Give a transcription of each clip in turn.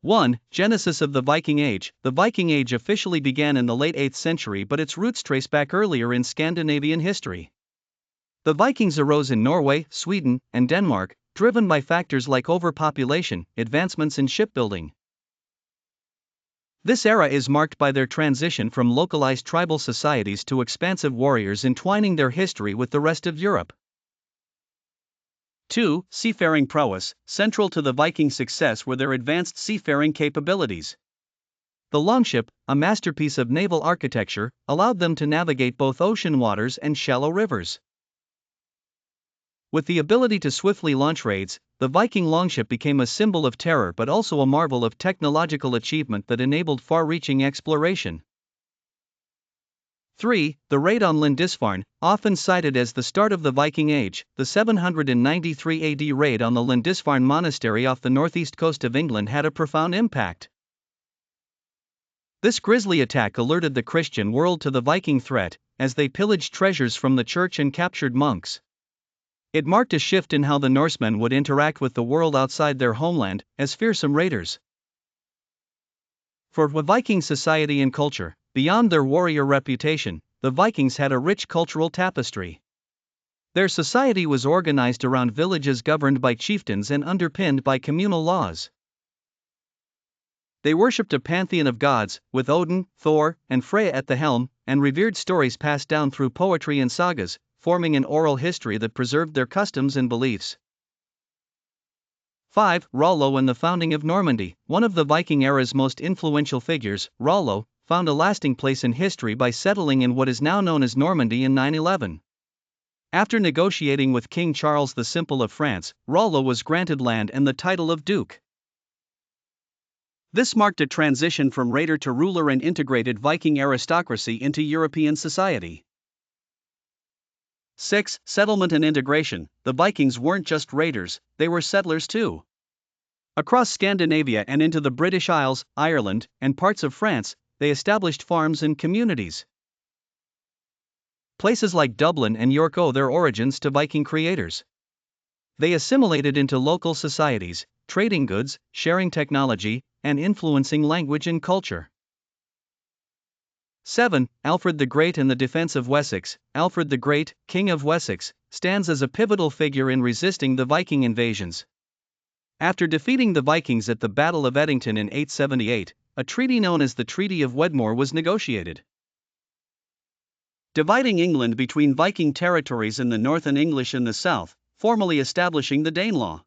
1. Genesis of the Viking Age. The Viking Age officially began in the late 8th century, but its roots trace back earlier in Scandinavian history. The Vikings arose in Norway, Sweden, and Denmark, driven by factors like overpopulation, advancements in shipbuilding. This era is marked by their transition from localized tribal societies to expansive warriors entwining their history with the rest of Europe. 2. Seafaring prowess. Central to the Viking success were their advanced seafaring capabilities. The longship, a masterpiece of naval architecture, allowed them to navigate both ocean waters and shallow rivers. With the ability to swiftly launch raids, the Viking longship became a symbol of terror but also a marvel of technological achievement that enabled far-reaching exploration. 3. The raid on Lindisfarne, often cited as the start of the Viking Age. The 793 AD raid on the Lindisfarne monastery off the northeast coast of England had a profound impact. This grisly attack alerted the Christian world to the Viking threat, as they pillaged treasures from the church and captured monks. It marked a shift in how the Norsemen would interact with the world outside their homeland, as fearsome raiders. For Viking society and culture, beyond their warrior reputation, the Vikings had a rich cultural tapestry. Their society was organized around villages governed by chieftains and underpinned by communal laws. They worshipped a pantheon of gods, with Odin, Thor, and Freya at the helm, and revered stories passed down through poetry and sagas, forming an oral history that preserved their customs and beliefs. 5. Rollo and the founding of Normandy. One of the Viking era's most influential figures, Rollo, found a lasting place in history by settling in what is now known as Normandy in 911. After negotiating with King Charles the Simple of France, Rollo was granted land and the title of Duke. This marked a transition from raider to ruler and integrated Viking aristocracy into European society. 6. Settlement and integration. The Vikings weren't just raiders, they were settlers too. Across Scandinavia and into the British Isles, Ireland, and parts of France, they established farms and communities. Places like Dublin and York owe their origins to Viking creators. They assimilated into local societies, trading goods, sharing technology, and influencing language and culture. 7. Alfred the Great and the defense of Wessex. Alfred the Great, King of Wessex, stands as a pivotal figure in resisting the Viking invasions. After defeating the Vikings at the Battle of Edington in 878, a treaty known as the Treaty of Wedmore was negotiated, dividing England between Viking territories in the north and English in the south, formally establishing the Danelaw.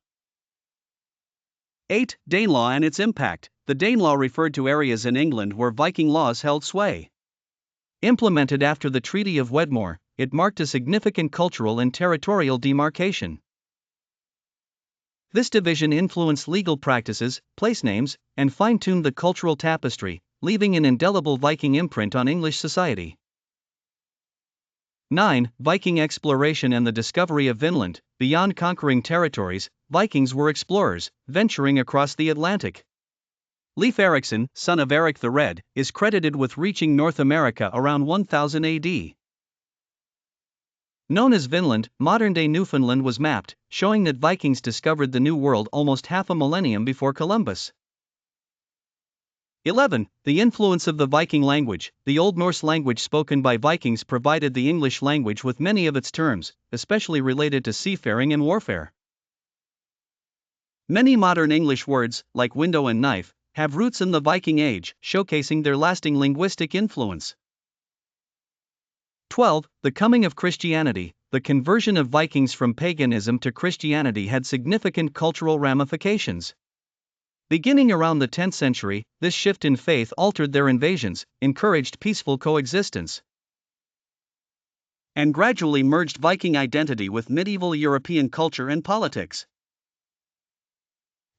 8. Danelaw and its impact. The Danelaw referred to areas in England where Viking laws held sway. Implemented after the Treaty of Wedmore, it marked a significant cultural and territorial demarcation. This division influenced legal practices, place names, and fine-tuned the cultural tapestry, leaving an indelible Viking imprint on English society. 9. Viking exploration and the discovery of Vinland. Beyond conquering territories, Vikings were explorers, venturing across the Atlantic. Leif Erikson, son of Eric the Red, is credited with reaching North America around 1000 AD. Known as Vinland, modern-day Newfoundland was mapped, showing that Vikings discovered the New World almost half a millennium before Columbus. 11. The influence of the Viking language. The Old Norse language spoken by Vikings provided the English language with many of its terms, especially related to seafaring and warfare. Many modern English words, like window and knife, have roots in the Viking Age, showcasing their lasting linguistic influence. 12. The coming of Christianity. The conversion of Vikings from paganism to Christianity had significant cultural ramifications. Beginning around the 10th century, this shift in faith altered their invasions, encouraged peaceful coexistence, and gradually merged Viking identity with medieval European culture and politics.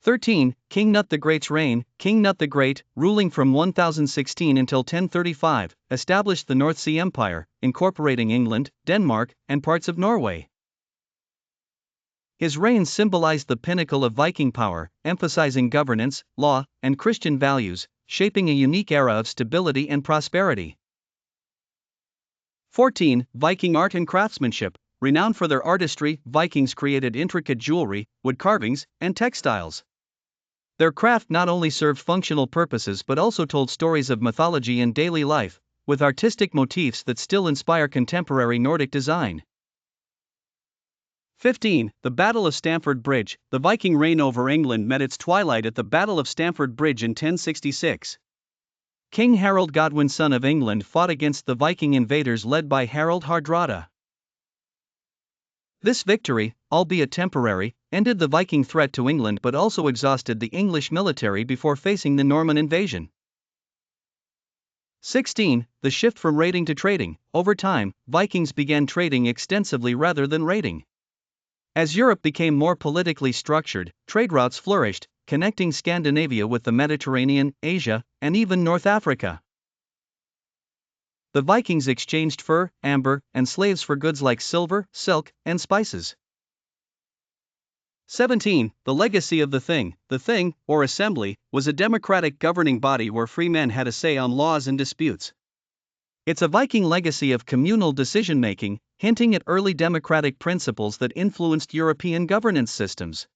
13. King Knut the Great's reign. King Knut the Great, ruling from 1016 until 1035, established the North Sea Empire, incorporating England, Denmark, and parts of Norway. His reign symbolized the pinnacle of Viking power, emphasizing governance, law, and Christian values, shaping a unique era of stability and prosperity. 14. Viking art and craftsmanship. Renowned for their artistry, Vikings created intricate jewelry, wood carvings, and textiles. Their craft not only served functional purposes but also told stories of mythology and daily life, with artistic motifs that still inspire contemporary Nordic design. 15. The Battle of Stamford Bridge. The Viking reign over England met its twilight at the Battle of Stamford Bridge in 1066. King Harold Godwin, son of England, fought against the Viking invaders led by Harald Hardrada. This victory, albeit temporary, ended the Viking threat to England but also exhausted the English military before facing the Norman invasion. 16. The shift from raiding to trading. Over time, Vikings began trading extensively rather than raiding. As Europe became more politically structured, trade routes flourished, connecting Scandinavia with the Mediterranean, Asia, and even North Africa. The Vikings exchanged fur, amber, and slaves for goods like silver, silk, and spices. 17. The legacy of the Thing. The Thing, or assembly, was a democratic governing body where free men had a say on laws and disputes. It's a Viking legacy of communal decision-making, hinting at early democratic principles that influenced European governance systems.